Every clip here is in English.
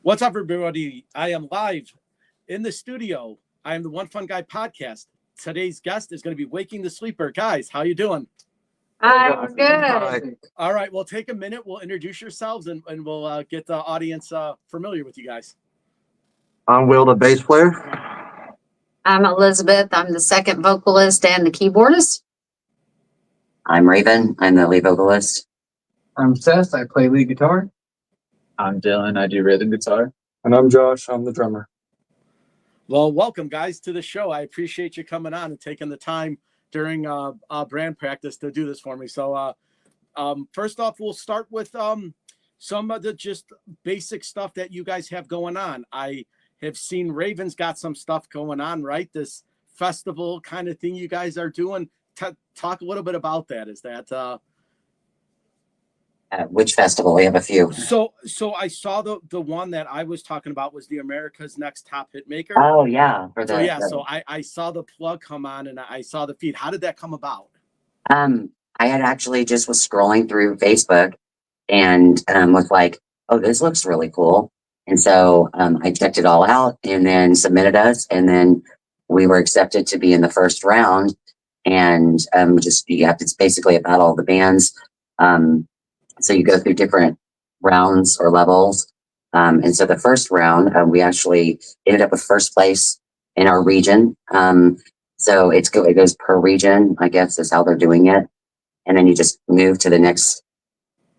What's up, everybody? I am live in the studio. I am the One Fun Guy podcast. Today's guest is going to be Waking the Sleeper. Guys, how you doing? I'm good. All right, we'll take a minute. We'll introduce yourselves and we'll get the audience familiar with you guys. I'm Will, the bass player. I'm Elizabeth. I'm the second vocalist and the keyboardist. I'm Raven. I'm the lead vocalist. I'm Seth. I play lead guitar. I'm Dylan. I do rhythm guitar. And I'm Josh. I'm the drummer. Well, welcome, guys, to the show. I appreciate you coming on and taking the time during brand practice to do this for me. So first off, we'll start with some of the just basic stuff that you guys have going on. I have seen Raven's got some stuff going on, right? This festival kind of thing you guys are doing. Talk a little bit about that. Is that Which festival? We have a few. so I saw the one that I was talking about was the America's Next Top Hit Maker. Oh yeah, for So so I saw the plug come on and I saw the feed. How did that come about? I had actually just was scrolling through Facebook and was like, oh, this looks really cool. And so I checked it all out and then submitted us, and then we were accepted to be in the first round. And it's basically a battle of the bands. So you go through different rounds or levels. And so the first round, we actually ended up with first place in our region. So it goes per region, I guess is how they're doing it. And then you just move to the next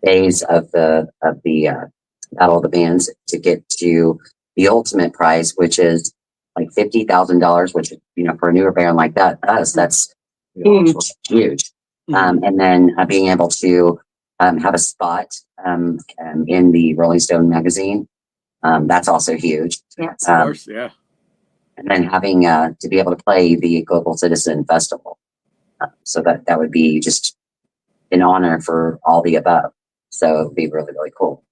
phase of the battle of the bands to get to the ultimate prize, which is like $50,000, which, for a newer band like that's huge. And then being able to have a spot in the Rolling Stone magazine. That's also huge. Yes. Of course, yeah. And then having to be able to play the Global Citizen Festival. So that would be just an honor for all the above. So it'd be really, really cool.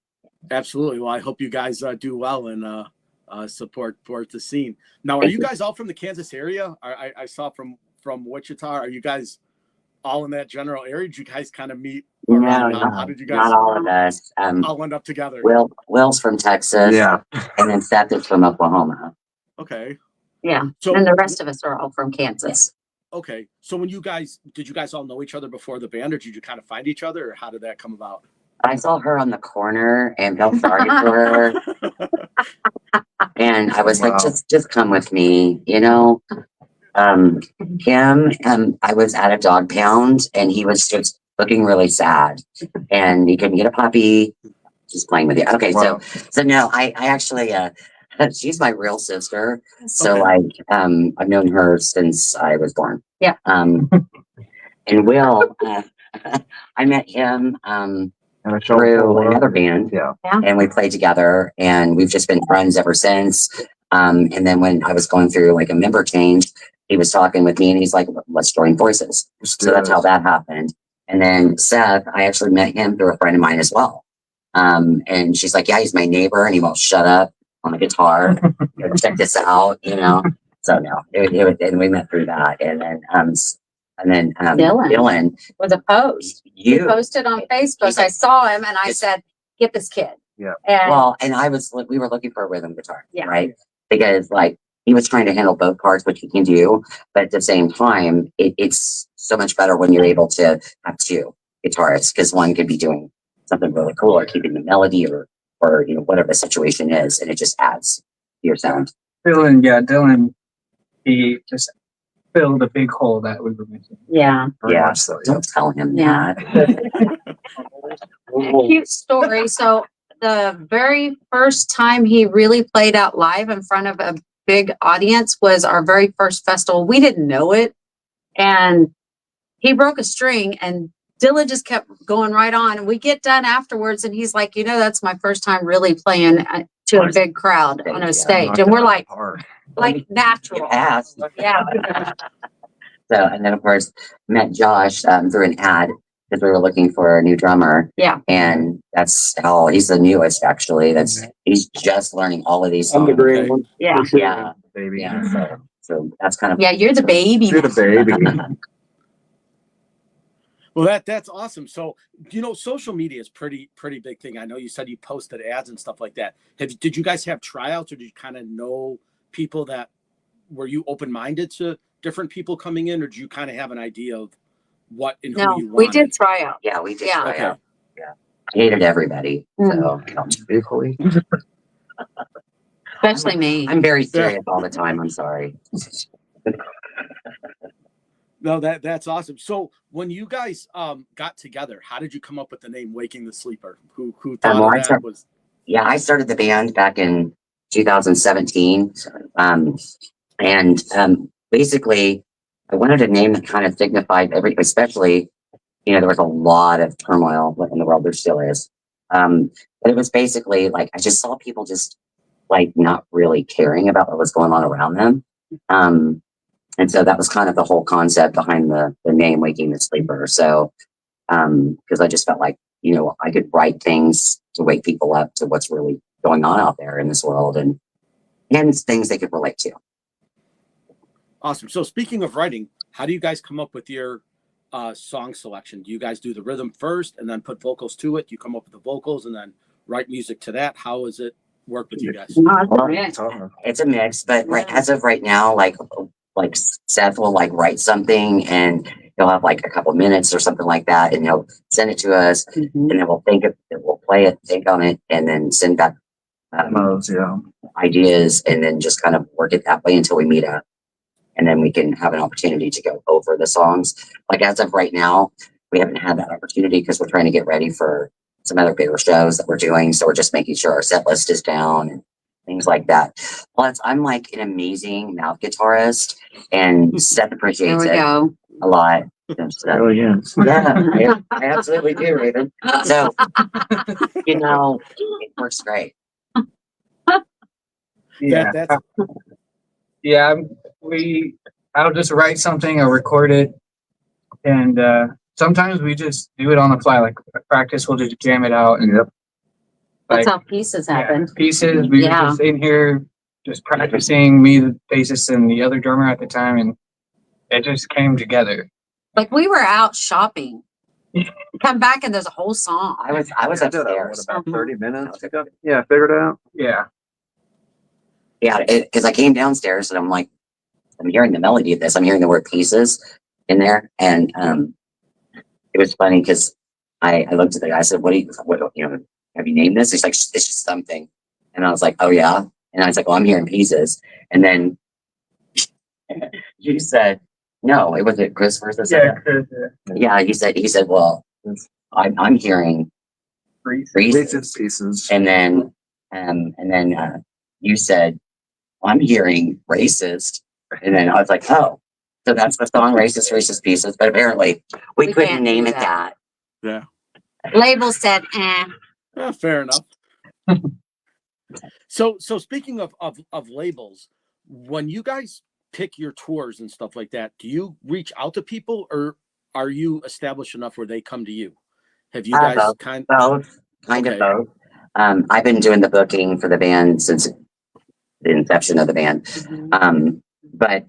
Absolutely. Well, I hope you guys do well and support the scene. Now, are you guys all from the Kansas area? I saw from Wichita. Are you guys all in that general area? Did you guys kind of meet around? No, How did you guys not all of us. all end up together? Will's from Texas. Yeah. And then Seth is from Oklahoma. Okay. Yeah. So And the rest of us are all from Kansas. okay. So did you guys all know each other before the band, or did you kind of find each other, or how did that come about? I saw her on the corner and felt sorry for her. And I was like, just come with me, I was at a dog pound and he was just looking really sad and he couldn't get a puppy. Just playing with you. Okay. Wow. So no, I actually, she's my real sister. So Okay. I've known her since I was born. Yeah. And Will, I met him, through another band. Yeah. And we played together and we've just been friends ever since. And then when I was going through like a member change, he was talking with me and he's like, let's join forces. So that's how that happened. And then Seth, I actually met him through a friend of mine as well. And she's like, yeah, he's my neighbor and he won't shut up on the guitar. Check this out, So no, and we met through that. And then Dylan With a post. He you posted on Facebook. I saw him and I said, get this kid. Yeah. And and we were looking for a rhythm guitar, Yeah. right? Because he was trying to handle both parts, which he can do, but at the same time, it's so much better when you're able to have two guitarists because one could be doing something really cool or keeping the melody or whatever the situation is, and it just adds to your sound. Dylan, he just filled a big hole that we were missing. yeah. Very much so, yeah. Don't tell him Yeah. that. A cute story. So the very first time he really played out live in front of a big audience was our very first festival. We didn't know it. And he broke a string and Dylan just kept going right on. And we get done afterwards and he's like, that's my first time really playing to a big crowd on a stage. And we're like natural. You passed. Yeah. So, and then of course met Josh through an ad because we were looking for a new drummer. Yeah. And that's how he's the newest actually. He's just learning all of these I'm songs. the green one. Yeah. Yeah. Baby. Yeah. So that's kind of Yeah. You're the baby. You're the baby. Well, that's awesome. So, social media is pretty big thing. I know you said you posted ads and stuff like that. Did you guys have tryouts, or did you kind of know people that were you open minded to different people coming in, or do you kind of have an idea of what and who No, you wanted? we did try out. Yeah, we did Yeah. try Okay. out. Yeah. I hated everybody. So Equally. Especially me. I'm very serious all the time. I'm sorry. No, that's awesome. So when you guys got together, how did you come up with the name Waking the Sleeper? Who thought well, of I that? started- Was Yeah, I started the band back in 2017. Basically I wanted a name that kind of signified especially, there was a lot of turmoil in the world, there still is. But it was basically like, I just saw people just like not really caring about what was going on around them. And so that was kind of the whole concept behind the name Waking the Sleeper. So, because I just felt like, I could write things to wake people up to what's really going on out there in this world and things they could relate to. awesome. So speaking of writing, how do you guys come up with your song selection? Do you guys do the rhythm first and then put vocals to it? Do you come up with the vocals and then write music to that? How does it work with you guys? It's a mix, but as of right now, like Seth will like write something and he'll have like a couple minutes or something like that, and he'll send it to us, Mhm. and then we'll play it, think on it, and then send back ideas, and then just kind of work it that way until we meet up, and then we can have an opportunity to go over the songs. Like as of right now, we haven't had that opportunity because we're trying to get ready for some other bigger shows that we're doing. So we're just making sure our set list is down and things like that. Plus, I'm like an amazing mouth guitarist, and Seth There appreciates we it go. a lot. So, yeah, I absolutely do, Raven. So, it works great. Yeah. That's Yeah. I'll just write something or record it. And sometimes we just do it on the fly. Like practice, we'll just jam it out. And That's like, how pieces yeah, happen. pieces. We were Yeah. just in here just practicing, me, the bassist, and the other drummer at the time. And it just came together. Like we were out shopping. Come back and there's a whole song. I was upstairs. About 30 minutes. Yeah, figured it out. Yeah. Yeah, because I came downstairs and I'm like, I'm hearing the melody of this. I'm hearing the word pieces in there, and it was funny because I looked at the guy. I said, "What have you named this?" He's like, "It's just something," and I was like, "Oh yeah," and I was like, "Well, I'm hearing pieces," and then you said, "No, it wasn't Chris first." Yeah, he said, "Well, I'm hearing pieces," Pieces. and then you said, I'm hearing racist. And then I was like, oh, so that's the song Racist Pieces. But apparently we couldn't can't name do it that. yeah. Label said, Yeah, fair enough. So speaking of labels, when you guys pick your tours and stuff like that, do you reach out to people, or are you established enough where they come to you? Have you guys Both. kind of both. I've been doing the booking for the band since the inception of the band. But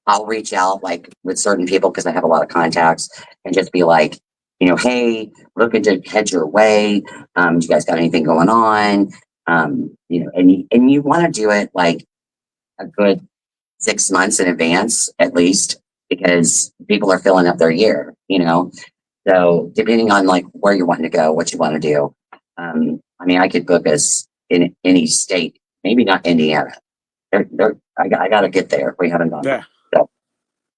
I'll reach out like with certain people because I have a lot of contacts and just be like, hey, looking to head your way. You guys got anything going on? And you want to do it like a good 6 months in advance at least, because people are filling up their year, So depending on like where you're wanting to go, what you want to do. I could book us in any state, maybe not Indiana. I got to get there. We haven't gone. Yeah. So,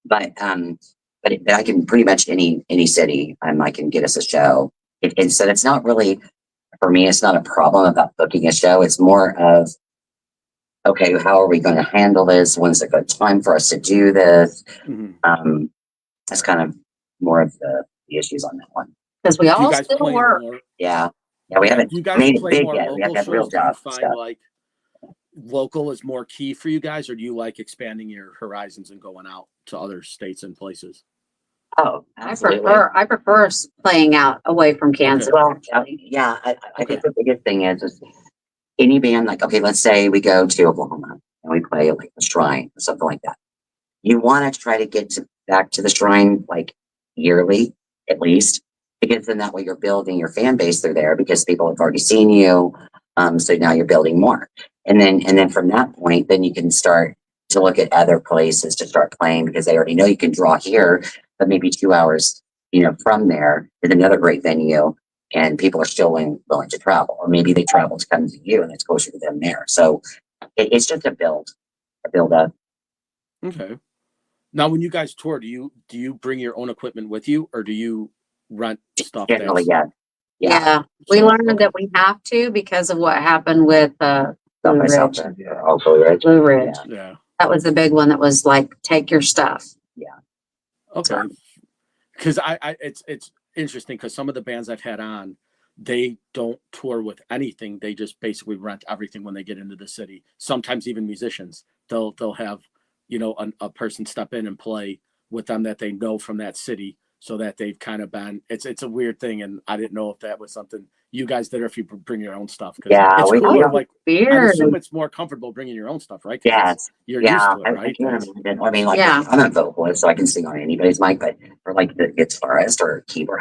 but I can pretty much any city. I can get us a show. And so it's not really, for me, it's not a problem about booking a show. It's more of, okay, how are we going to handle this? When's a good time for us to do this? That's kind of more of the issues on that one. because we do you all guys still play work. more? Yeah, we haven't Do you guys made it play big more yet. We have local to have real shows? Do you jobs. find like local is more key for you guys, or do you like expanding your horizons and going out to other states and places? Oh, absolutely. I prefer playing out away from Kansas. Well, yeah, I think the biggest thing is any band, like, okay, let's say we go to Oklahoma and we play like the Shrine or something like that. You want to try to get back to the Shrine like yearly, at least, because then that way you're building your fan base through there because people have already seen you. So now you're building more. And then from that point, then you can start to look at other places to start playing because they already know you can draw here, but maybe 2 hours, from there is another great venue and people are still willing to travel, or maybe they travel to come to you and it's closer to them there. So it's just a build up. Okay. Now, when you guys tour, do you bring your own equipment with you, or do you rent stuff? Generally, that's- yeah. Yeah, we So, learned okay. that we have to because of what happened with South Blue by Ridge. Southbend, yeah, also Ridge. Blue Ridge. Yeah. Yeah. That was the big one that was like, take your stuff. Okay. Because it's interesting because some of the bands I've had on, they don't tour with anything. They just basically rent everything when they get into the city. Sometimes even musicians, they'll have, a person step in and play with them that they know from that city, so that they've kind of been. It's a weird thing, and I didn't know if that was something you guys did or if you bring your own stuff. Yeah, it's we- cooler. we- Like I Weird. assume it's more comfortable bringing your own stuff, right? 'Cause Yes. you're Yeah, used to it, I right? can't imagine. I mean, like, Yeah. I'm a vocalist, so I can sing on anybody's mic, but for like the guitarist or keyboard,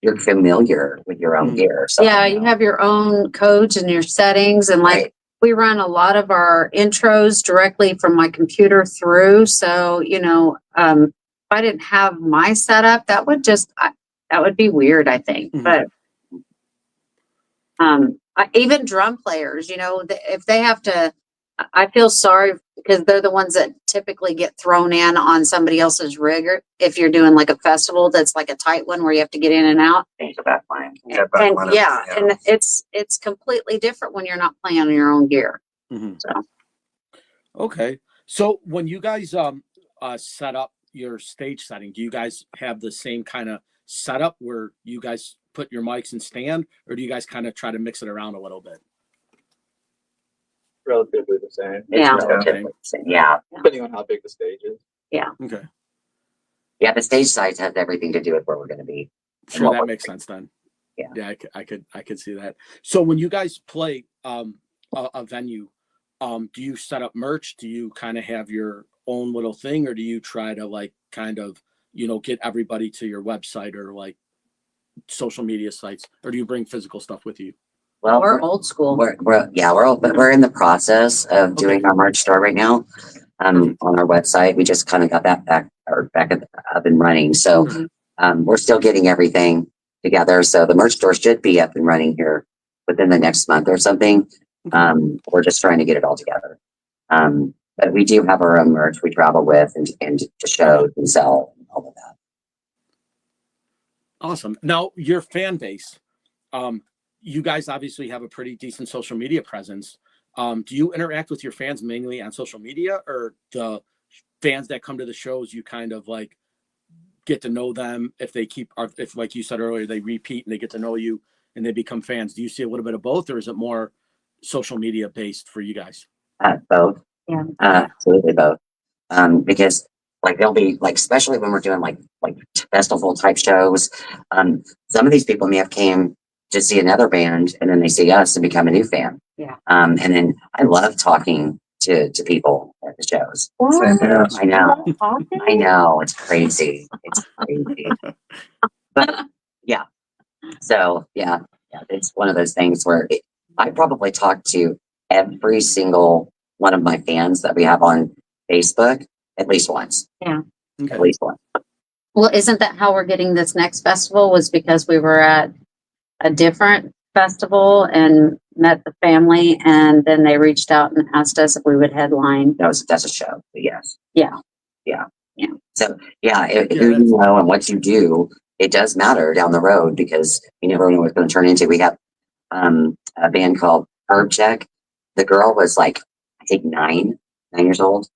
you're familiar with your own Mhm. gear. So, Yeah, you have your own codes and your settings, and like Right. we run a lot of our intros directly from my computer through. So, if I didn't have my setup, that would that would be weird, I think. Mhm. But even drum players, if they have to, I feel sorry because they're the ones that typically get thrown in on somebody else's rig. Or if you're doing like a festival that's like a tight one where you have to get in and out. Change the back line. And it's completely different when you're not playing on your own gear. Mhm. So Okay. So when you guys set up your stage setting, do you guys have the same kind of setup where you guys put your mics and stand, or do you guys kind of try to mix it around a little bit? Relatively the same, Yeah. Relatively the same. Yeah. depending on how big the stage is. Okay. Yeah. The stage size has everything to do with where we're going to be. Sure, what that we're makes sense then. Yeah. Yeah, I could see that. So when you guys play a venue, do you set up merch? Do you kind of have your own little thing, or do you try to like kind of, get everybody to your website or like social media sites, or do you bring physical stuff with you? Well, we're old school. we're in the process of doing our merch store right now. On our website, we just kind of got that back up and running. So, we're still getting everything together. So the merch store should be up and running here within the next month or something. We're just trying to get it all together. But we do have our own merch we travel with and to shows and sell and all of that. Awesome. Now your fan base, you guys obviously have a pretty decent social media presence. Do you interact with your fans mainly on social media, or the fans that come to the shows, you kind of like get to know them if like you said earlier, they repeat and they get to know you and they become fans? Do you see a little bit of both, or is it more social media based for you guys? Both. Yeah. Absolutely both. Because like they'll be like, especially when we're doing like festival type shows. Some of these people may have came to see another band and then they see us and become a new fan. Yeah. And then I love talking to people at the shows. I know it's crazy. It's crazy. But yeah. So yeah, it's one of those things where I probably talk to every single one of my fans that we have on Facebook at least once. At Okay. least once. Well, isn't that how we're getting this next festival? Was because we were at a different festival and met the family, and then they reached out and asked us if we would headline. That's a show. But yes. Yeah. So yeah, who Yeah, you know and what you do, it does matter down the road because you never know what it's going to turn into. We have a band called Herb Check. The girl was like, I think 9 years old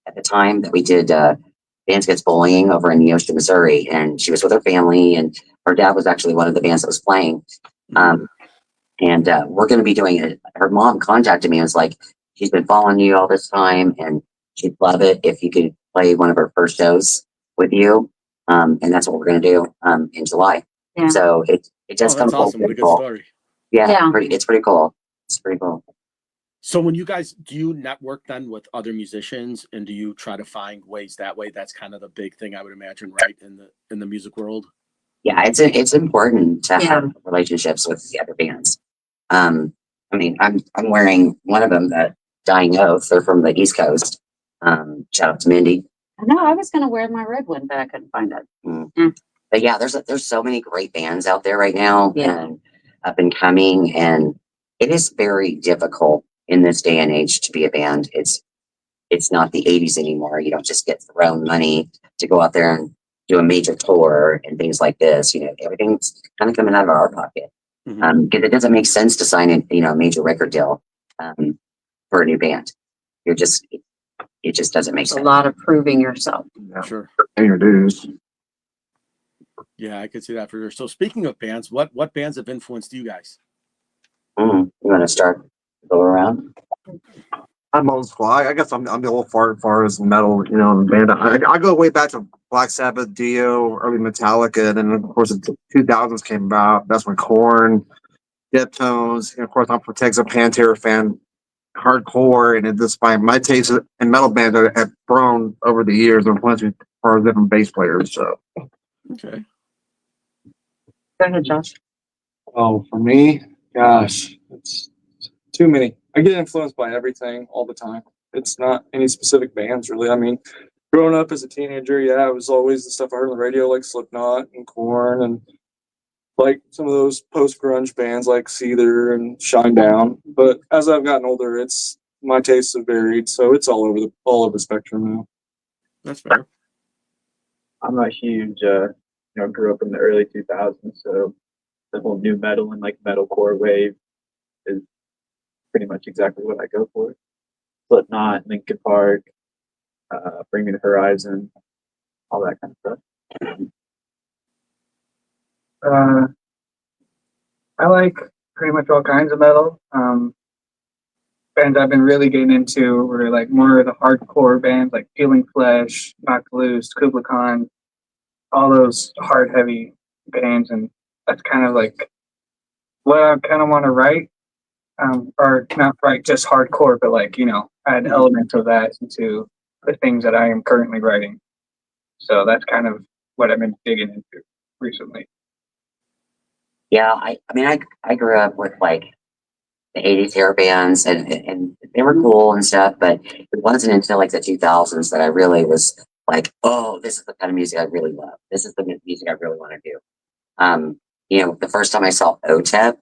at the time that we did Bands Against Bullying over in Neosho, Missouri, and she was with her family, and her dad was actually one of the bands that was playing. And we're going to be doing it. Her mom contacted me and was like, she's been following you all this time, and she'd love it if you could play one of her first shows with you. And that's what we're going to do in July. Yeah. So it just Oh, comes that's awesome. What a good cool. story. Yeah, Yeah. it's pretty cool. It's pretty cool. So when you guys, do you network then with other musicians, and do you try to find ways that way? That's kind of the big thing I would imagine, right? In the music world. Yeah, it's important to Yeah. have relationships with the other bands. I mean, I'm wearing one of them, that Dying Oath. They're from the East Coast. Shout out to Mindy. I know I was gonna wear my red one, but I couldn't find it. Mm. But yeah, there's so many great bands out there right now, Yeah. and up and coming, and it is very difficult in this day and age to be a band. It's not the 80s anymore. You don't just get thrown money to go out there and do a major tour and things like this. You know, everything's kind of coming out of our pocket. Mhm. Because it doesn't make sense to sign a major record deal for a new band. It just doesn't make It's a sense. lot of proving yourself. Yeah. Sure. Pay your dues. Yeah, I could see that for sure. So speaking of bands, what bands have influenced you guys? You want to start go around? I'm old school. I guess I'm a little far as metal, band. I go way back to Black Sabbath, Dio, early Metallica, and then of course the 2000s came about. That's when Korn, Deftones, and of course I'm a Texas Pantera fan, hardcore, and it just my taste in metal bands have grown over the years, influenced me as far as different bass players. So Okay. Go ahead, Josh. Oh, for me, gosh, it's too many. I get influenced by everything all the time. It's not any specific bands, really. I mean, growing up as a teenager, yeah, it was always the stuff I heard on the radio, like Slipknot and Korn, and like some of those post-grunge bands like Seether and Shinedown. But as I've gotten older, it's my tastes have varied, so it's all over the spectrum now. That's fair. I'm a huge, grew up in the early 2000s, so the whole new metal and like metalcore wave is pretty much exactly what I go for. Slipknot, Linkin Park, Bring Me the Horizon, all that kind of stuff. I like pretty much all kinds of metal. Bands I've been really getting into were like more of the hardcore bands like Peeling Flesh, Knocked Loose, Kubla Khan, all those hard, heavy bands. And that's kind of like what I kind of want to write. Or not write just hardcore, but like, add elements of that into the things that I am currently writing. So that's kind of what I've been digging into recently. Yeah, I mean, I grew up with like the 80s hair bands, and they were cool and stuff, but it wasn't until like the 2000s that I really was like, oh, this is the kind of music I really love. This is the music I really want to do. The first time I saw OTEP,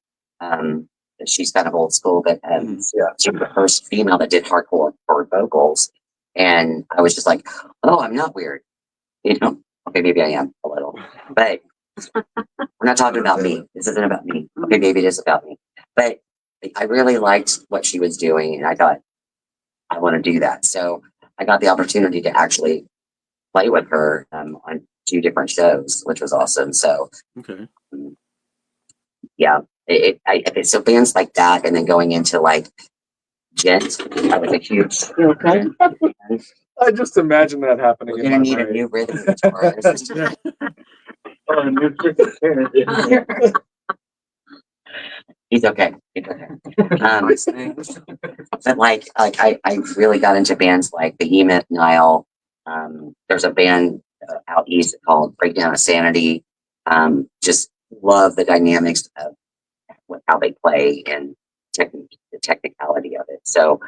she's kind of old school, but she was the first female that did hardcore for vocals, and I was just like, oh, I'm not weird. Okay, maybe I am a little, but we're not talking about me. This isn't about me. Okay, maybe it is about me. But I really liked what she was doing, and I thought, I want to do that. So I got the opportunity to actually play with her on 2 different shows, which was awesome. So, Okay. yeah, so bands like that, and then going into like Gent, that was a huge. You okay? I just imagine that happening. We're in gonna my need a brain. new rhythm guitarist. Yeah. Or a new cricket. He's okay. He's okay. But like I really got into bands like Behemoth, Nile. There's a band out east called Breakdown of Sanity. Just love the dynamics of how they play and the technicality of it. So,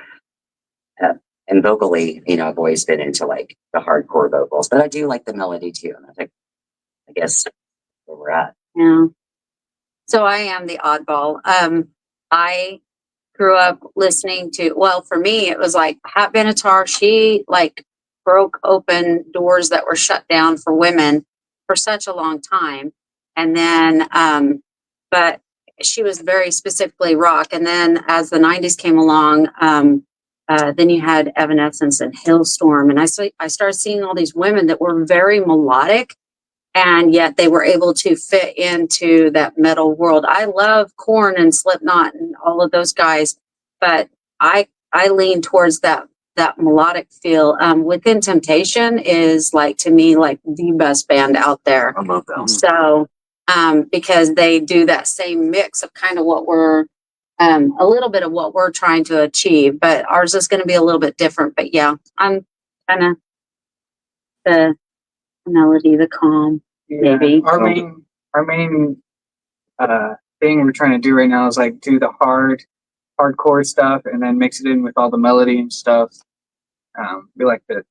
and vocally, I've always been into like the hardcore vocals, but I do like the melody too. And I guess where we're at. Yeah. So I am the oddball. I grew up listening to, well, for me, it was like Pat Benatar. She like broke open doors that were shut down for women for such a long time. And then, but she was very specifically rock. And then as the 90s came along, then you had Evanescence and Hailstorm. And I started seeing all these women that were very melodic, and yet they were able to fit into that metal world. I love Korn and Slipknot and all of those guys, but I lean towards that melodic feel. Within Temptation is like, to me, like the best band out there. I love them. So, because they do that same mix of kind of what we're, a little bit of what we're trying to achieve, but ours is going to be a little bit different. But yeah, I'm kind of the melody, the calm, maybe. Our our main thing we're trying to do right now is like do the hardcore stuff and then mix it in with all the melody and stuff. We like to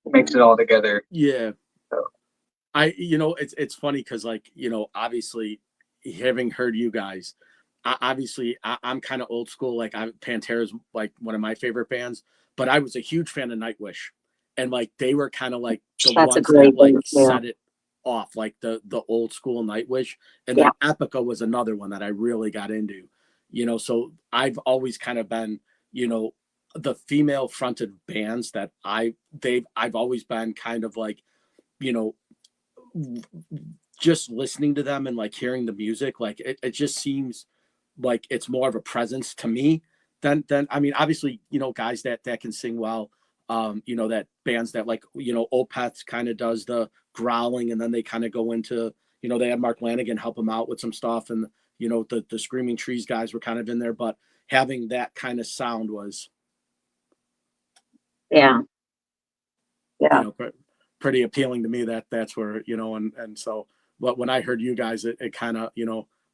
mix it all together. Yeah. So. It's funny because, like, obviously having heard you guys, I'm kind of old school. Like, Pantera's like one of my favorite bands, but I was a huge fan of Nightwish, and like they were kind of like the That's a ones great that like one, yeah. set it off, like the old school Nightwish, and then Epica was another one that I really got into. So I've always kind of been, the female fronted bands that I've always been kind of like, just listening to them and like hearing the music, like it just seems like it's more of a presence to me than I mean, obviously, guys that can sing well, that bands that like, Opeth kind of does the growling, and then they kind of go into, they have Mark Lanigan help them out with some stuff, and the Screaming Trees guys were kind of in there, but having that kind of sound was pretty appealing to me. That's where, and so, but when I heard you guys, it kind of,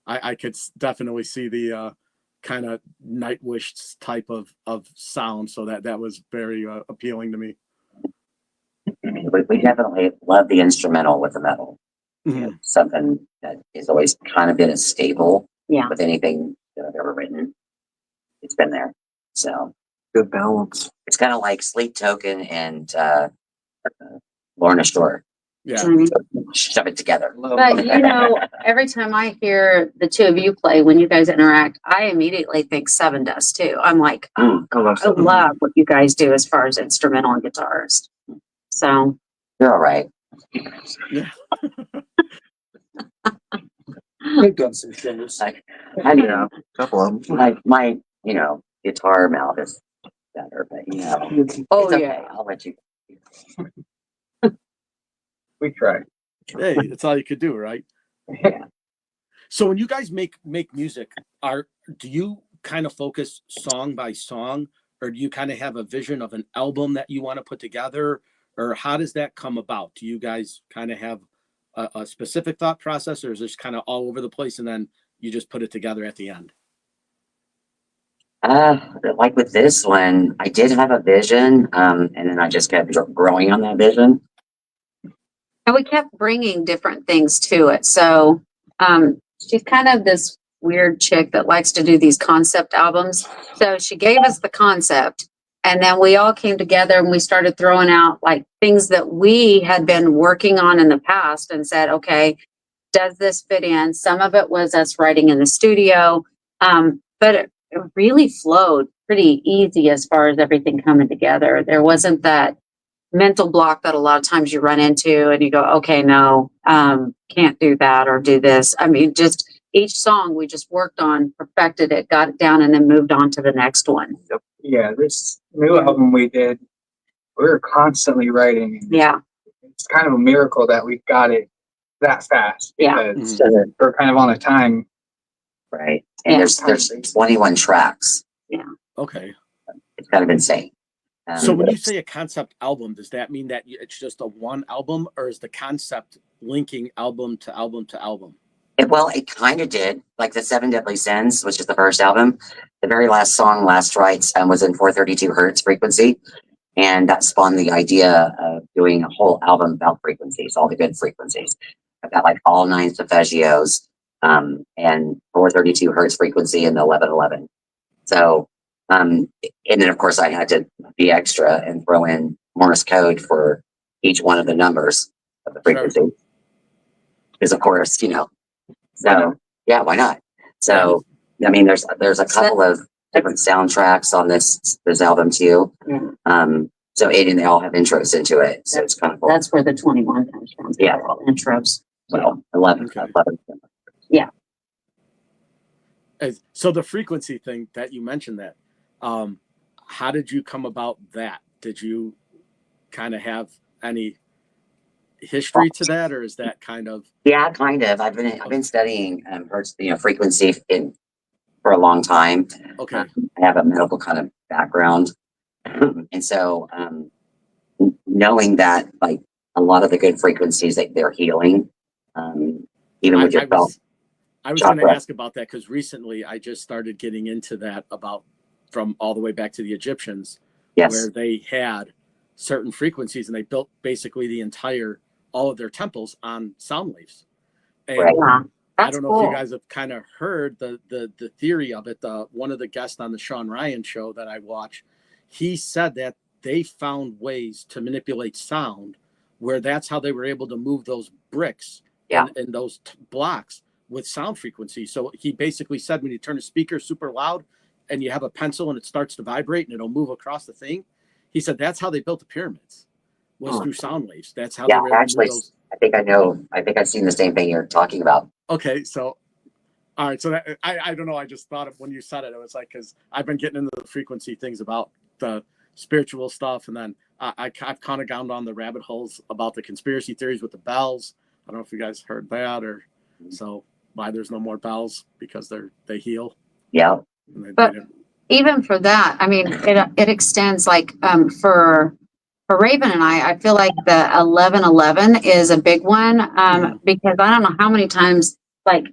I could definitely see the kind of Nightwish type of sound. So that was very appealing to me. We definitely love the instrumental with the metal. Mhm. Something that has always kind of been a staple Yeah. with anything that I've ever written. It's been there. So Good balance. it's kind of like Sleep Token and Lorna Shore. Yeah. Mhm. Shove it together. But every time I hear the two of you play, when you guys interact, I immediately think Seven Dust too. I'm like, oh, I love I love what you guys do as far as instrumental and guitarist. So You're all right. Yeah. They've done some shows. Like, I mean, Yeah. Couple of them. my guitar mouth is better, but Oh, it's okay. yeah. I'll let you. We try. Hey, that's all you could do, right? Yeah. So when you guys make music, do you kind of focus song by song, or do you kind of have a vision of an album that you want to put together, or how does that come about? Do you guys kind of have a specific thought process, or is this kind of all over the place and then you just put it together at the end? Like with this one, I did have a vision, and then I just kept growing on that vision. And we kept bringing different things to it. So she's kind of this weird chick that likes to do these concept albums. So she gave us the concept, and then we all came together and we started throwing out like things that we had been working on in the past and said, okay, does this fit in? Some of it was us writing in the studio, but it really flowed pretty easy as far as everything coming together. There wasn't that mental block that a lot of times you run into and you go, okay, no, can't do that or do this. I mean, just each song we just worked on, perfected it, got it down, and then moved on to the next one. Yeah, this new album we did, we were constantly writing. And Yeah. it's kind of a miracle that we got it that fast. Yeah. Because Mhm. we're kind of on a time. Right. And Yeah. there's 21 tracks. Okay. It's kind of insane. So when you say a concept album, does that mean that it's just a one album, or is the concept linking album to album to album? It kind of did. Like the Seven Deadly Sins, which is the first album. The very last song, Last Rites, was in 432 hertz frequency. And that spawned the idea of doing a whole album about frequencies, all the good frequencies. I've got like all 9 solfeggios, and 432 hertz frequency and the 1111. So, and then of course I had to be extra and throw in Morse code for each one of the numbers of the frequency. Because of course, so yeah, why not? So, I mean, there's a couple of different soundtracks on this album too. Yeah. So 8 and they all have intros into it. So it's kind of cool. That's where the 21 comes from. Yeah. All intros. Well, 11. Okay. 11. So the frequency thing that you mentioned, that how did you come about that? Did you kind of have any history to that, or is that kind of? Yeah, kind of. I've been studying hertz, frequency for a long time. Okay. I have a medical kind of background, and so knowing that like a lot of the good frequencies that they're healing, even I, with I yourself. was I was going to Chakra. ask about that because recently I just started getting into that about from all the way back to the Egyptians, Yes. where they had certain frequencies and they built basically all of their temples on sound waves. And Right. Yeah, I that's don't know if you cool. guys have kind of heard the theory of it. One of the guests on the Sean Ryan show that I watch, he said that they found ways to manipulate sound where that's how they were able to move those bricks Yeah. and those blocks with sound frequency. So he basically said when you turn a speaker super loud and you have a pencil and it starts to vibrate and it'll move across the thing, he said that's how they built the pyramids was through sound waves. That's how Yeah, they were able actually, to move those. I think I know. I think I've seen the same thing you're talking about. Okay, so all right, so that, I don't know. I just thought of when you said it, it was like because I've been getting into the frequency things about the spiritual stuff, and then I've kind of gone down the rabbit holes about the conspiracy theories with the bells. I don't know if you guys heard that or so why there's no more bells because they heal. Yeah. And But even for that, I mean, it extends like for Raven and I feel like the 1111 is a big one because I don't know how many times like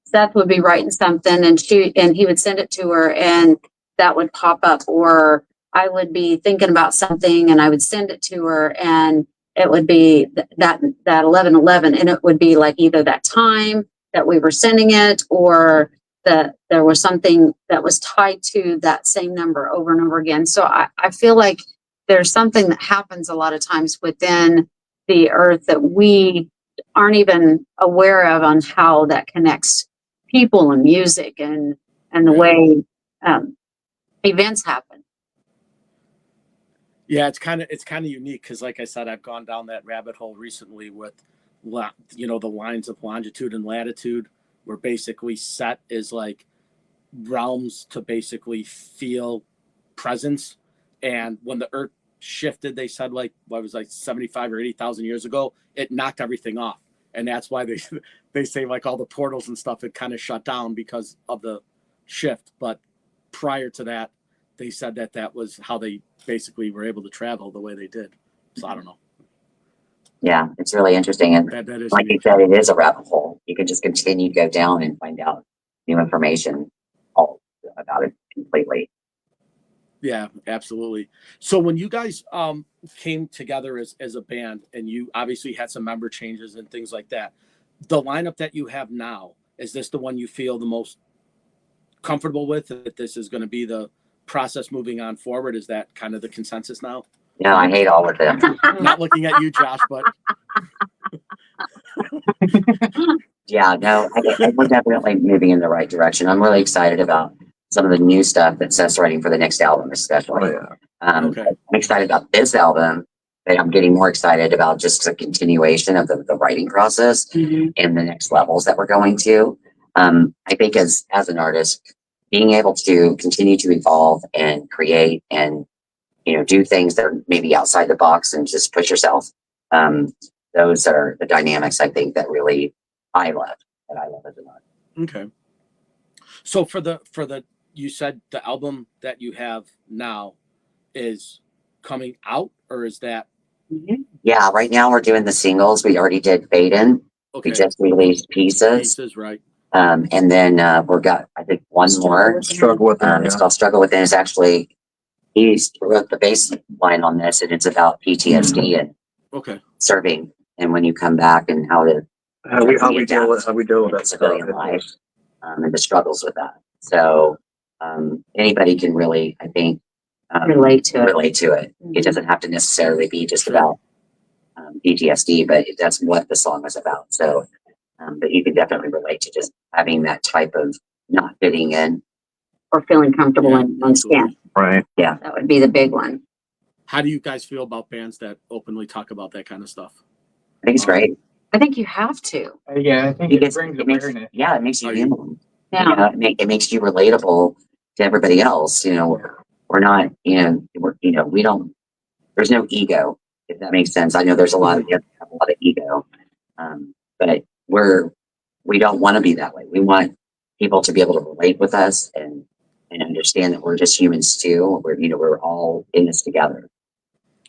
Seth would be writing something and he would send it to her and that would pop up, or I would be thinking about something and I would send it to her and it would be that 1111, and it would be like either that time that we were sending it or that there was something that was tied to that same number over and over again. So I feel like there's something that happens a lot of times within the earth that we aren't even aware of on how that connects people and music and the way events happen. Yeah, it's kind of unique because, like I said, I've gone down that rabbit hole recently with, the lines of longitude and latitude were basically set as like realms to basically feel presence. And when the Earth shifted, they said like what was like 75 or 80,000 years ago, it knocked everything off, and that's why they say like all the portals and stuff had kind of shut down because of the shift. But prior to that, they said that was how they basically were able to travel the way they did. So I don't know. Yeah, it's really interesting. And That is like you unique. said, it is a rabbit hole. You can just continue to go down and find out new information all about it completely. Yeah, absolutely. So when you guys came together as a band and you obviously had some member changes and things like that, the lineup that you have now, is this the one you feel the most comfortable with, that this is going to be the process moving on forward? Is that kind of the consensus now? No, I hate all of them. Not looking at you, Josh, but Yeah, no, we're definitely moving in the right direction. I'm really excited about some of the new stuff that Seth's writing for the next album, especially. okay. I'm excited about this album, but I'm getting more excited about just the continuation of the writing process and the next levels that we're going to. I think as an artist, being able to continue to evolve and create and do things that are maybe outside the box and just push yourself. Those are the dynamics I think that really I love as an artist. Okay. So for the you said the album that you have now is coming out, or is that Yeah, right now we're doing the singles. We already did Faden. okay? We just released Pieces. Pieces, right? And then we've got I think one more. Struggle with that. It's called Struggle Within. It's actually he wrote the bass line on this, and it's about PTSD and Okay. serving, and when you come back and how to How we deal with that civilian stuff. life and the struggles with that. So anybody can really, I think, Relate to it. Relate to it. It doesn't have to necessarily be just about PTSD, but that's what the song is about. So, but you can definitely relate to just having that type of not fitting in. Or feeling comfortable Yeah, in one's skin. absolutely. Right. That would be the big one. How do you guys feel about bands that openly talk about that kind of stuff? I think it's great. I think you have to. Yeah, I think it brings awareness. It makes you Are human. Yeah. It makes you relatable to everybody else. We're not, we don't, there's no ego, if that makes sense. I know there's a lot of ego, but we don't want to be that way. We want people to be able to relate with us and understand that we're just humans too. We're all in this together.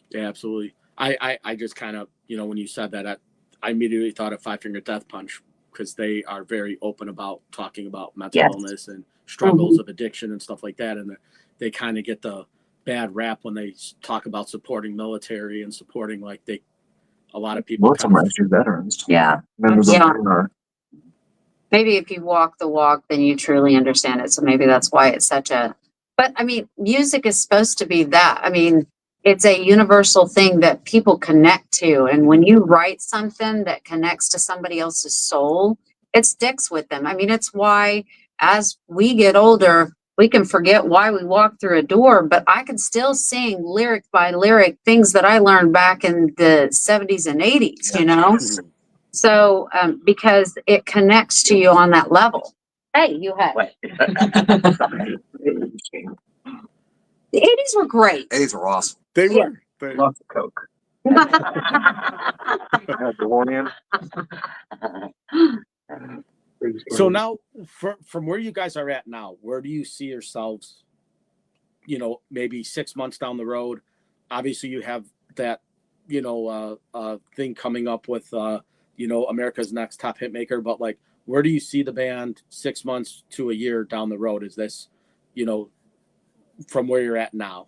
Yeah, absolutely. I just kind of, when you said that, I immediately thought of Five Finger Death Punch because they are very open about talking about mental Yes. illness and struggles of addiction and stuff like that. And they kind of get the bad rap when they talk about supporting military and supporting a lot of people. Most of them are actually veterans. Yeah. Members Yeah. of the Maybe if you walk the walk, then you truly understand it. So maybe that's why it's such a, but I mean, music is supposed to be that. I mean, it's a universal thing that people connect to. And when you write something that connects to somebody else's soul, it sticks with them. I mean, it's why as we get older, we can forget why we walked through a door, but I can still sing lyric by lyric things that I learned back in the 70s and 80s, you know? So, because it connects to you on that level. Hey, you had, What? the 80s were great. 80s were awesome. They Yeah. were. They- Lots of Coke. DeLorean. So now, from where you guys are at now, where do you see yourselves? Maybe 6 months down the road. Obviously, you have that, thing coming up with, America's Next Top Hitmaker. But where do you see the band 6 months to a year down the road? Is this, from where you're at now?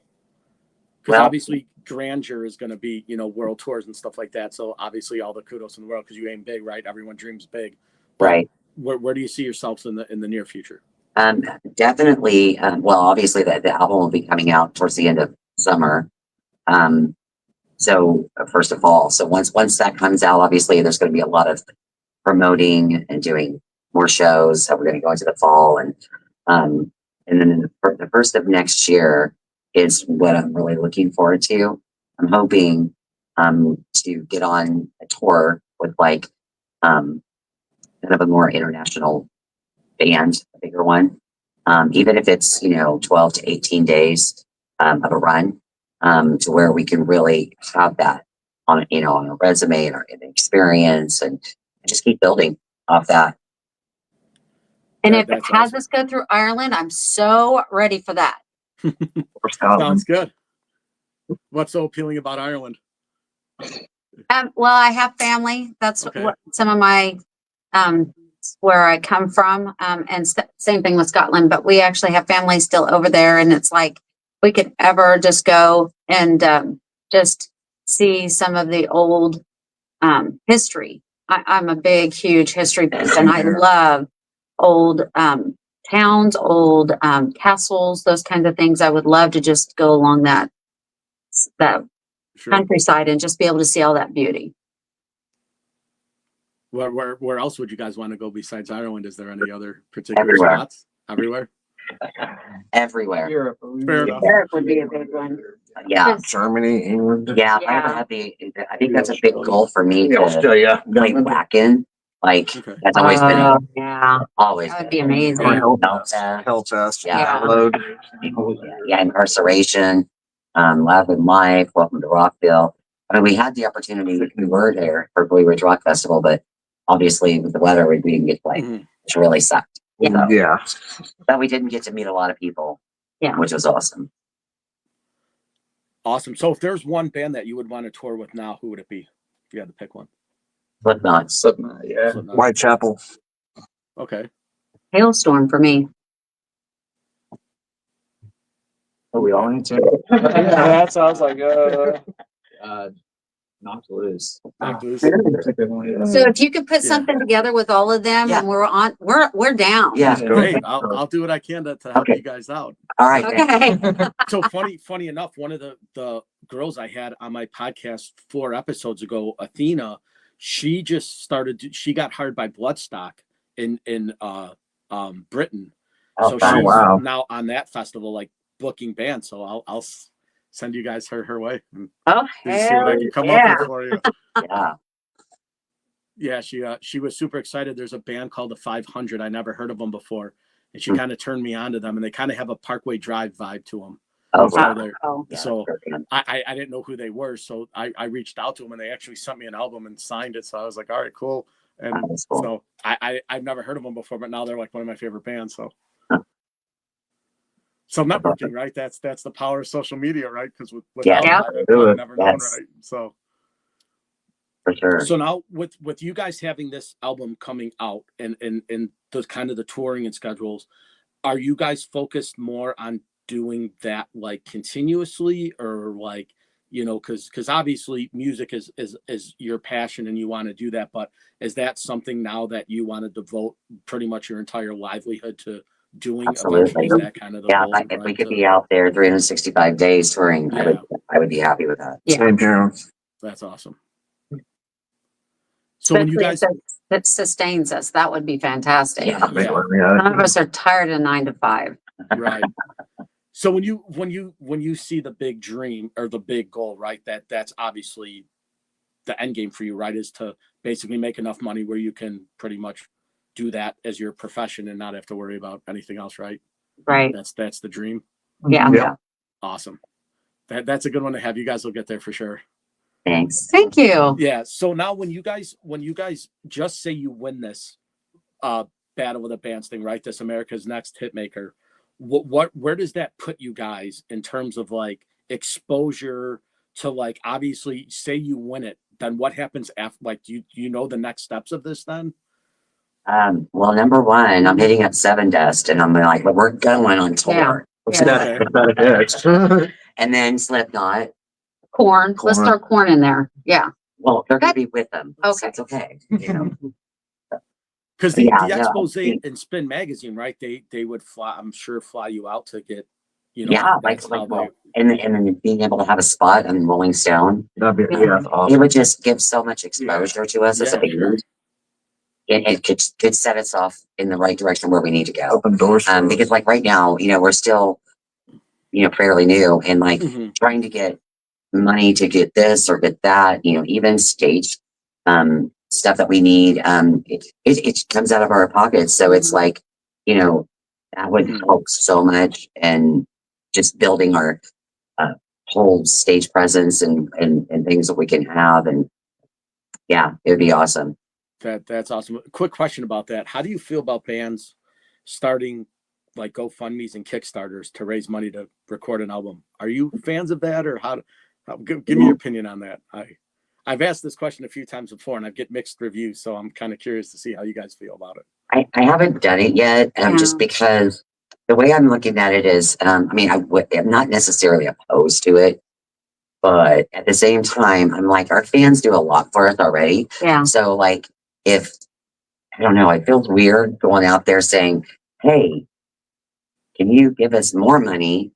Because Well- obviously, grandeur is going to be, world tours and stuff like that. So obviously, all the kudos in the world because you aim big, right? Everyone dreams big. But Right. Where do you see yourselves in the near future? Definitely. Well, obviously the album will be coming out towards the end of summer. So first of all, so once that comes out, obviously there's going to be a lot of promoting and doing more shows. So we're going to go into the fall and then the first of next year is what I'm really looking forward to. I'm hoping, to get on a tour with kind of a more international band, a bigger one. Even if it's, 12 to 18 days, of a run, to where we can really have that on a resume and our experience and just keep building off that. And That- if it that's has awesome. us go through Ireland, I'm so ready for that. Sounds good. What's so appealing about Ireland? Well, I have family. That's Okay. what some of my, where I come from. And same thing with Scotland, but we actually have family still over there. And it's like, we could ever just go and, just see some of the old, history. I'm a big, huge history person. I love old, towns, old, castles, those kinds of things. I would love to just go along that Sure. countryside and just be able to see all that beauty. Where else would you guys want to go besides Ireland? Is there any other particular Everywhere. spots? Everywhere. Everywhere. Europe. Fair enough. Europe would be a big one. Yeah. Germany, England. Yeah. Yeah. I think that's a big goal for me to Australia. really whack in. Okay. That's always been Yeah, always that would been. be amazing. Hellfest. Yeah. Load. Yeah, incarceration, Love and Life, Welcome to Rockville. I mean, we had the opportunity, we were there for Blue Ridge Rock Festival, but obviously with the weather, we didn't get Mhm. which really sucked. So, Yeah. but we didn't get to meet a lot of people. Yeah. Which was awesome. Awesome. So if there's one band that you would want to tour with now, who would it be? If you had to pick one. Slipknot. Slipknot, yeah. Slipknot. Whitechapel. Okay. Hailstorm for me. Oh, we all need to. Yeah, that sounds like, Not to lose. Knocked Loose. That's a good one, yeah. So if you could put Yeah. something together with all of them Yeah. and we're down. Yeah. Great. I'll do what I can to help Okay. you guys out. All right. then. Okay. So funny enough, one of the girls I had on my podcast 4 episodes ago, Athena, she just started. She got hired by Bloodstock in Britain. Oh, So fun. she's wow. now on that festival, like booking bands. So I'll send you guys her way and Oh, see what I hell can come yeah. up with for you. Yeah. Yeah, she was super excited. There's a band called the 500. I never heard of them before, and she Hmm. kind of turned me on to them. And they kind of have a Parkway Drive vibe to them. Oh, So wow. they're- Oh, Yeah, so that's perfect. I didn't know who they were, so I reached out to them, and they actually sent me an album and signed it. So I was like, all right, cool. And Oh, that's cool. so I've never heard of them before, but now they're like one of my favorite bands. So. Huh. So networking, right? That's the power of social media, right? Because Yeah. without Yeah. it, Do I've it. never known, Yes. right? So for sure. So now with you guys having this album coming out and the kind of the touring and schedules, are you guys focused more on doing that like continuously, or like, you know, because obviously music is your passion and you want to do that, but is that something now that you want to devote pretty much your entire livelihood to doing? Absolutely. Eventually? Is that kind of the Yeah, goal, if we right, could to- be out there 365 days touring, Yeah. I would be happy with that. Yeah. Same here. That's awesome. So when you Especially guys, if it sustains us, that would be fantastic. Yeah. Big Yeah. one, yeah. None of us are tired of 9 to 5. right. So when you see the big dream or the big goal, right, that's obviously the end game for you, right, is to basically make enough money where you can pretty much do that as your profession and not have to worry about anything else, right? Right. That's the dream. Yeah. Yeah. Awesome. That's a good one to have. You guys will get there for sure. Thanks. Thank you. Yeah. So now when you guys just say you win this Battle of the Bands thing, right? This America's Next Hitmaker, where does that put you guys in terms of like exposure to, like, obviously say you win it, then what happens after? Like, do you know the next steps of this then? Well, number one, I'm hitting up Seven Dust and I'm like, well, we're going on tour. Yeah. What's Yeah. that? And then Slipknot. Corn. Let's Corn. throw corn in there. Yeah. Well, they're going to be with them. So Okay. it's okay. You know? Because the Yeah, no, expose I- and Spin Magazine, right? They would fly, I'm sure, fly you out to get, you know, Yeah, that's like how well, and then being able to have a spot on Rolling Stone, That'd be, Yeah. yeah, that's it awesome. would just give so much exposure to us as a Yeah, sure. band. It could set us off in the right direction where we need to go. Open doors. for us. Because like right now, you know, we're still, you know, fairly new and like Mhm. trying to get money to get this or get that, you know, even stage stuff that we need. It comes out of our pockets. So it's like, you know, that would Mhm. help so much and just building our whole stage presence and things that we can have. And yeah, it would be awesome. That's awesome. Quick question about that. How do you feel about bands starting like GoFundMe's and Kickstarters to raise money to record an album? Are you fans of that, or how give me your opinion on that? I've asked this question a few times before and I've get mixed reviews, so I'm kind of curious to see how you guys feel about it. I haven't done it yet, just because the way I'm looking at it is, I mean, I'm not necessarily opposed to it, but at the same time, I'm like, our fans do a lot for us already. Yeah. So like, if, I don't know, it feels weird going out there saying, hey, can you give us more money?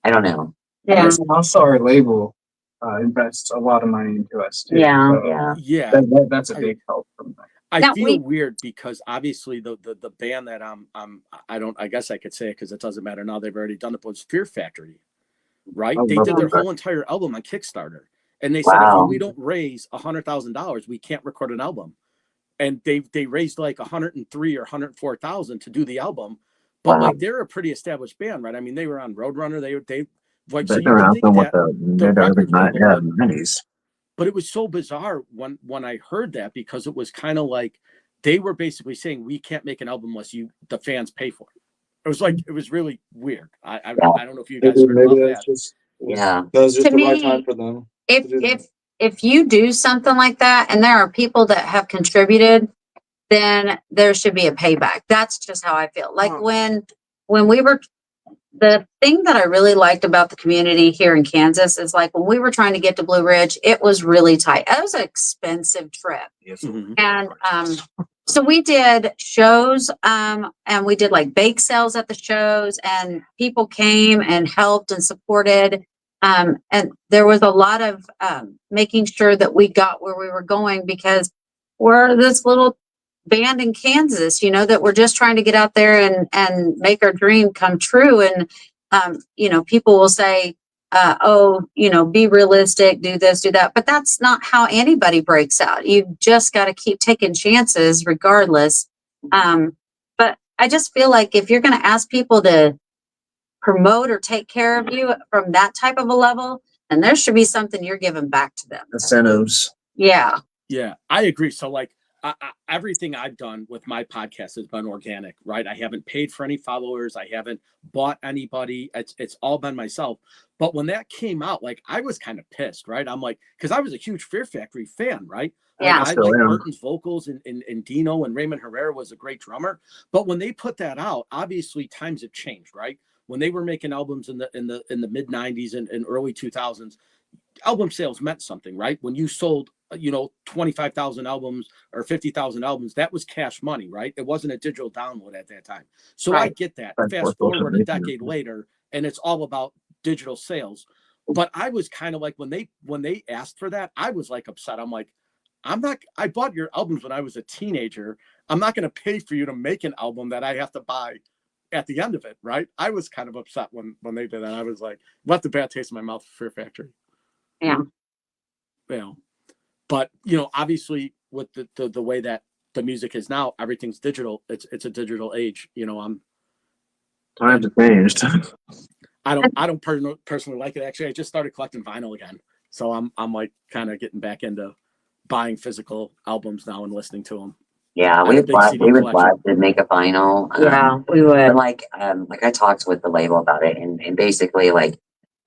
I don't know. Yeah. And also our label invests a lot of money into us too. Yeah. So Yeah. Yeah. that's a big help from that. I Now, feel we- weird because obviously the band that I guess I could say it because it doesn't matter now, they've already done it, was Fear Factory, right? I They love did their Fear whole entire album on Kickstarter, and they said Wow. if we don't raise $100,000, we can't record an album. And they raised like 103 or 104,000 to do the album, but Wow. like they're a pretty established band, right? I mean, they were on Roadrunner. They like, so They've you been would around think from what that, the mid early record label yeah, would- 90s. but it was so bizarre when I heard that, because it was kind of like they were basically saying we can't make an album unless the fans pay for it. It was like, it was really weird. I don't know if you guys Maybe, heard maybe about that's that. just Yeah. that was just To the right me, time for them. If you do something like that and there are people that have contributed, then there should be a payback. That's just how I feel. Like when we were, the thing that I really liked about the community here in Kansas is like when we were trying to get to Blue Ridge, it was really tight. It was an expensive trip. Mhm. And so we did shows and we did like bake sales at the shows, and people came and helped and supported. And there was a lot of making sure that we got where we were going, because we're this little band in Kansas, you know, that we're just trying to get out there and make our dream come true. And you know, people will say, oh, you know, be realistic, do this, do that. But that's not how anybody breaks out. You just got to keep taking chances regardless. But I just feel like if you're going to ask people to promote or take care of you from that type of a level, then there should be something you're giving back to them. Incentives. Yeah. Yeah, I agree. So like, everything I've done with my podcast has been organic, right? I haven't paid for any followers. I haven't bought anybody. It's all been myself. But when that came out, like I was kind of pissed, right? I'm like, because I was a huge Fear Factory fan, right? Like Yeah. I Still like am. Burton's vocals and Dino and Raymond Herrera was a great drummer. But when they put that out, obviously times have changed, right? When they were making albums in the mid 90s and early 2000s, album sales meant something, right? When you sold, 25,000 albums or 50,000 albums, that was cash money, right? It wasn't a digital download at that time. So I Right. get that. Right, Fast for social forward a media. decade later, and it's all about digital sales. But I was kind of like when they asked for that, I was like upset. I'm like, I bought your albums when I was a teenager. I'm not going to pay for you to make an album that I have to buy at the end of it, right? I was kind of upset when they did that. I was like, left a bad taste in my mouth for Fear Factory. Yeah. But obviously with the way that the music is now, everything's digital. It's a digital age. Times have changed. I don't personally like it. Actually, I just started collecting vinyl again, so I'm like kind of getting back into buying physical albums now and listening to them. Yeah, I have a big CD we would collection. love to make a vinyl. Yeah, we But would. like I talked with the label about it, and basically like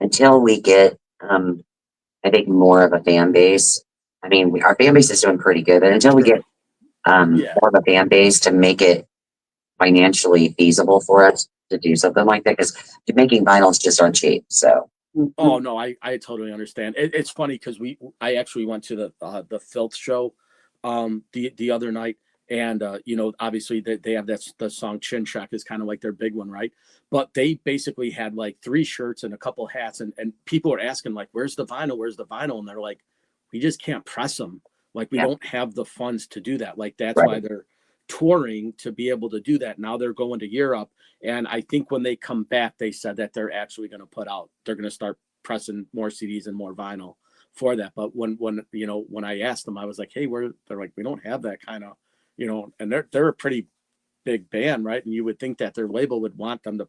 until we get I think more of a fan base. I mean, our fan base is doing pretty good, but until we Sure. get Yeah. more of a fan base to make it financially feasible for us to do something like that, because making vinyls just aren't cheap. So Oh no, I totally understand. It's funny because I actually went to the Filth show the other night, and obviously they have the song Chin Check is kind of like their big one, right? But they basically had like 3 shirts and a couple hats, and people are asking like, where's the vinyl, and they're like, we just can't press them, like we Yeah. don't have the funds to do that. Like that's Right. why they're touring to be able to do that. Now they're going to Europe, and I think when they come back, they said that they're actually going to they're going to start pressing more CDs and more vinyl for that. But when I asked them, I was like, hey, they're like, we don't have that kind of, and they're a pretty big band, right? And you would think that their label would want them to.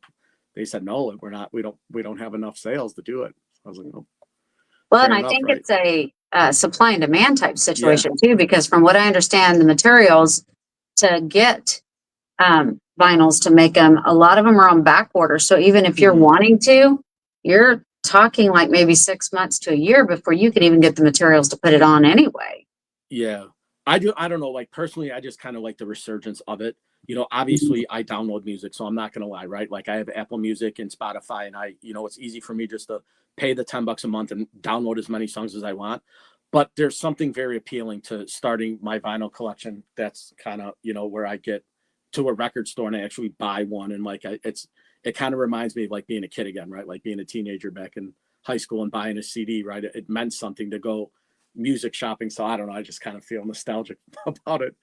They said no, we're not. We don't have enough sales to do it. I was like, no. Well, Fair and I enough, think right? it's a supply and demand type situation too, because from what I understand, the materials to get vinyls to make them, a lot of them are on back order. So even if you're Mhm. wanting to, you're talking like maybe 6 months to a year before you could even get the materials to put it on anyway. Yeah, I do. I don't know. Like personally, I just kind of like the resurgence of it. Obviously I download music, so I'm not going to lie, right? Like I have Apple Music and Spotify, and it's easy for me just to pay the $10 a month and download as many songs as I want. But there's something very appealing to starting my vinyl collection. That's kind of, where I get to a record store and I actually buy one. And like, it kind of reminds me of like being a kid again, right? Like being a teenager back in high school and buying a CD, right? It meant something to go music shopping. So I don't know. I just kind of feel nostalgic about it.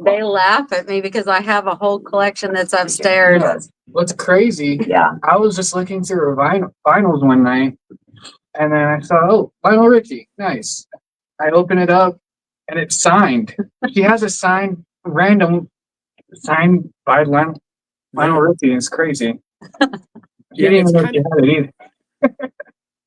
They laugh at me because I have a whole collection that's upstairs. What's crazy? yeah, I was just looking through vinyls one night, and then I saw, oh, Lionel Richie, nice. I open it up, and it's signed. She has a signed signed by Lionel Richie. It's crazy. She Yeah, didn't it's even know kind she of had it either.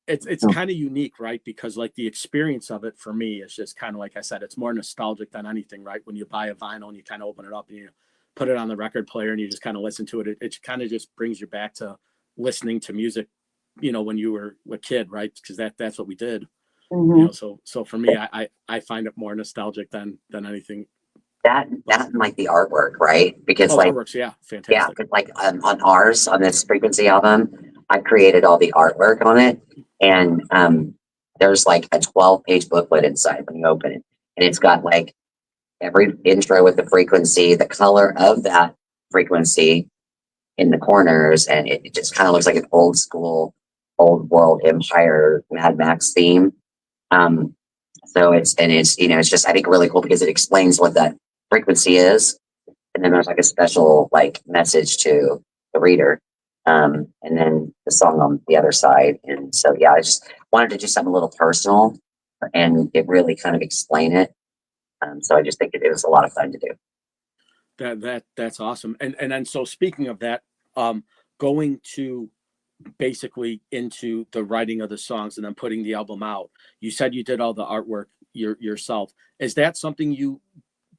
it's kind of unique, right? Because like the experience of it for me is just kind of like I said, it's more nostalgic than anything, right? When you buy a vinyl and you kind of open it up and you put it on the record player and you just kind of listen to it, it kind of just brings you back to listening to music, when you were a kid, right? Because that's what we did, Mhm. So for me, I find it more nostalgic than anything. that and like the artwork, right? Because Oh, like artworks, yeah, yeah, fantastic. 'cause, like on this Frequency album, I created all the artwork on it, and there's like a 12-page booklet inside when you open it, and it's got like every intro with the frequency, the color of that frequency in the corners, and it just kind of looks like an old school, old world Empire Mad Max theme. Um, so it's just I think really cool because it explains what that frequency is, and then there's like a special like message to the reader, and then the song on the other side. And so yeah, I just wanted to do something a little personal, and it really kind of explain it. So I just think it was a lot of fun to do. That's awesome. And then so speaking of that, going to basically into the writing of the songs and then putting the album out. You said you did all the artwork yourself. Is that something you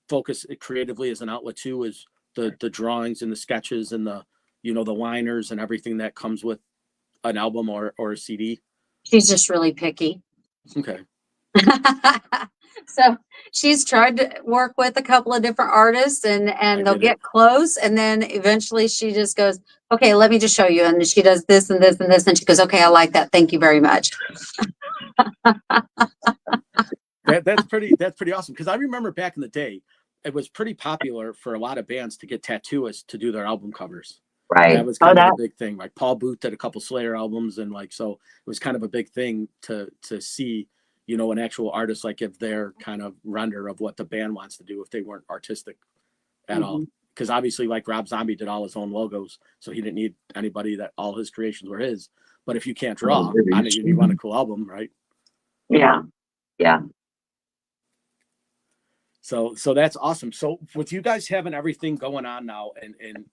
focus it creatively as an outlet too, is the drawings and the sketches and the, you know, the liners and everything that comes with an album or a CD? She's just really picky. Okay. So she's tried to work with a couple of different artists and they'll get get close. And then eventually she just goes, okay, let me just show you. And she does this and this and this. And she goes, okay, I like that. Thank you very much. That's pretty awesome. Cause I remember back in the day, it was pretty popular for a lot of bands to get tattooists to do their album covers. Right. That was kind of a big thing. Like Paul Booth did a couple Slayer albums, and like, so it was kind of a big thing to see, you know, an actual artist, like if their kind of render of what the band wants to do if they weren't artistic at all. Because obviously, like Rob Zombie did all his own logos, so he didn't need anybody that all his creations were his. But if you can't draw, I mean, you want a cool album, right? Yeah. Yeah. So that's awesome. So with you guys having everything going on now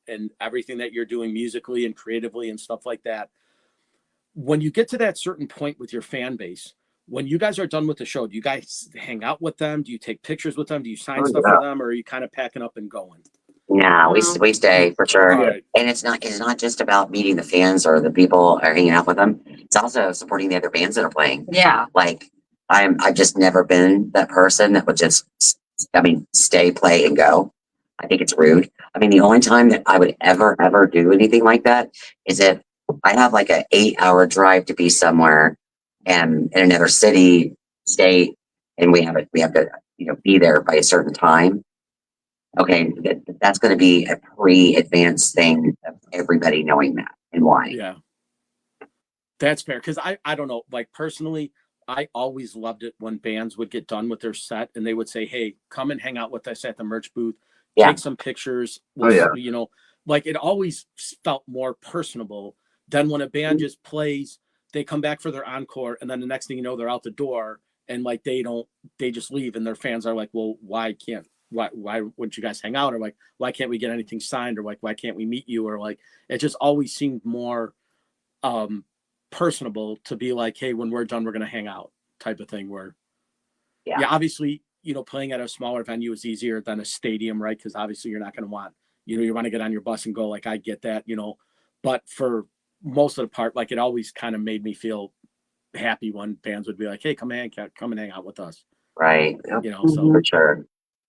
and everything that you're doing musically and creatively and stuff like that, when you get to that certain point with your fan base, when you guys are done with the show, do you guys hang out with them? Do you take pictures with them? Do you sign stuff for them, or are you kind of packing up and going? Yeah, we stay for sure. Right. And it's not just about meeting the fans or the people or hanging out with them. It's also supporting the other bands that are playing. Yeah. Like I've just never been that person that would just, stay, play, and go. I think it's rude. I mean, the only time that I would ever do anything like that is if I have like an 8-hour drive to be somewhere and in another city, state, and we have to, be there by a certain time. Okay, that's going to be a pre-advanced thing of everybody knowing that and why. Yeah, that's fair. Because I don't know, like personally, I always loved it when bands would get done with their set and they would say, hey, come and hang out with us at the merch booth, take some pictures. You know, like it always felt more personable than when a band just plays, they come back for their encore, and then the next thing you know, they're out the door and like they just leave, and their fans are like, well, why wouldn't you guys hang out? Or like, why can't we get anything signed? Or like, why can't we meet you? Or like, it just always seemed more personable to be like, hey, when we're done, we're going to hang out type of thing. Where obviously, you know, playing at a smaller venue is easier than a stadium, right? Because obviously you're not going to want, you want to get on your bus and go. Like, I get that, but for most of the part, like, it always kind of made me feel happy when bands would be like, hey, come and hang out with us. Right. So for sure.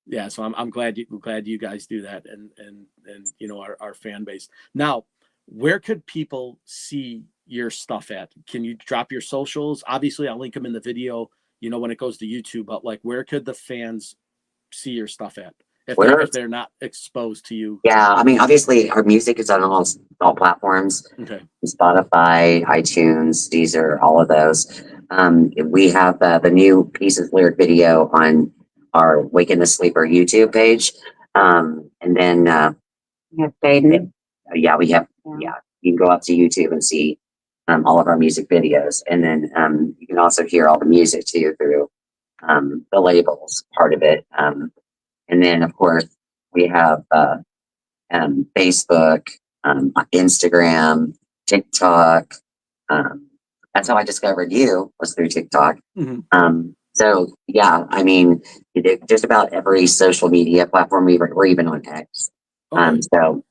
Yeah, so I'm glad you guys do that, and our fan base. Now, where could people see your stuff at? Can you drop your socials? Obviously, I'll link them in the video, when it goes to YouTube. But like, where could the fans see your stuff at if they're not exposed to you? Yeah, I mean, obviously, our music is on all platforms. Okay. Spotify, iTunes, Deezer, all of those. We have the new Pieces lyric video on our Waking the Sleeper YouTube page. And then We have Faden. we have you can go up to YouTube and see all of our music videos. And then you can also hear all the music too through the labels part of it. And then of course we have Facebook, Instagram, TikTok. That's how I discovered you, was through TikTok. So yeah, I mean, just about every social media platform, we're even on X. So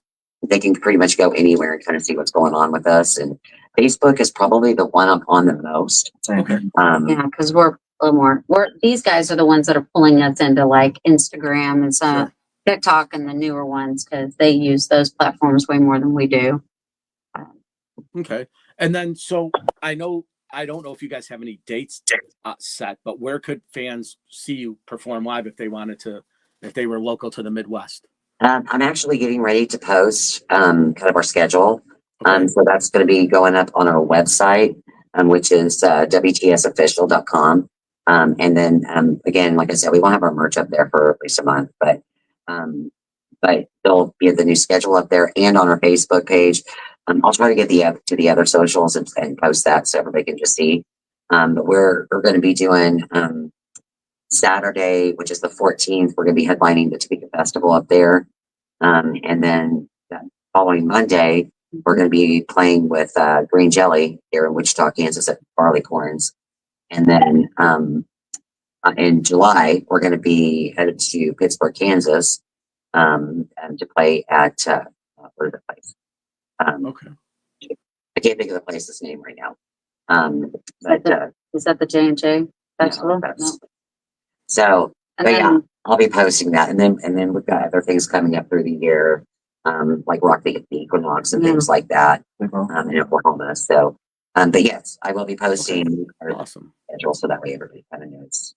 they can pretty much go anywhere and kind of see what's going on with us. And Facebook is probably the one I'm on the most. Okay. Yeah, because we're a little more. These guys are the ones that are pulling us into like Instagram and some TikTok and the newer ones, because they use those platforms way more than we do. Okay. And then, so I don't know if you guys have any dates set, but where could fans see you perform live if they were local to the Midwest? I'm actually getting ready to post kind of our schedule. So that's going to be going up on our website, which is WTSofficial.com. And then again, like I said, we won't have our merch up there for at least a month, but there'll be the new schedule up there and on our Facebook page. I'll try to get to the other socials and post that so everybody can just see. But we're going to be doing Saturday, which is the 14th. We're going to be headlining the Topeka Festival up there. And then the following Monday, we're going to be playing with Green Jelly here in Wichita, Kansas at Barleycorns. And then In July, we're going to be headed to Pittsburgh, Kansas, and to play at what is the place? Okay. I can't think of the place's name right now. that But Is that the J&J Festival? that's- so, And but yeah, then, I'll be posting that, and then we've got other things coming up through the year, like Rock the Equinox and things like that, in Oklahoma. So, but yes, I will be posting our Awesome. schedule so that way everybody kind of knows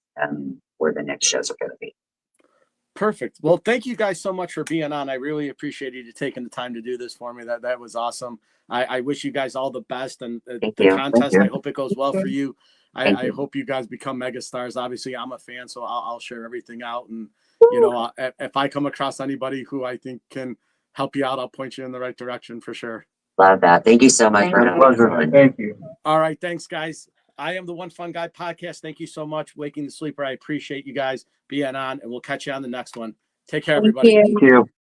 where the next shows are going to be. Perfect. Well, thank you guys so much for being on. I really appreciate you taking the time to do this for me. That was awesome. I wish you guys all the best, and Thank the you. contest. you. I hope it goes well for you. Thank I you. hope you guys become mega stars. Obviously, I'm a fan, so I'll share everything out. And if I come across anybody who I think can help you out, I'll point you in the right direction for sure. Love that. Thank you so much Thank for you. having me Pleasure. on. Thank you. All right, thanks, guys. I am the One Fun Guy podcast. Thank you so much, Waking the Sleeper. I appreciate you guys being on, and we'll catch you on the next one. Take care, thank everybody. you. Thank you.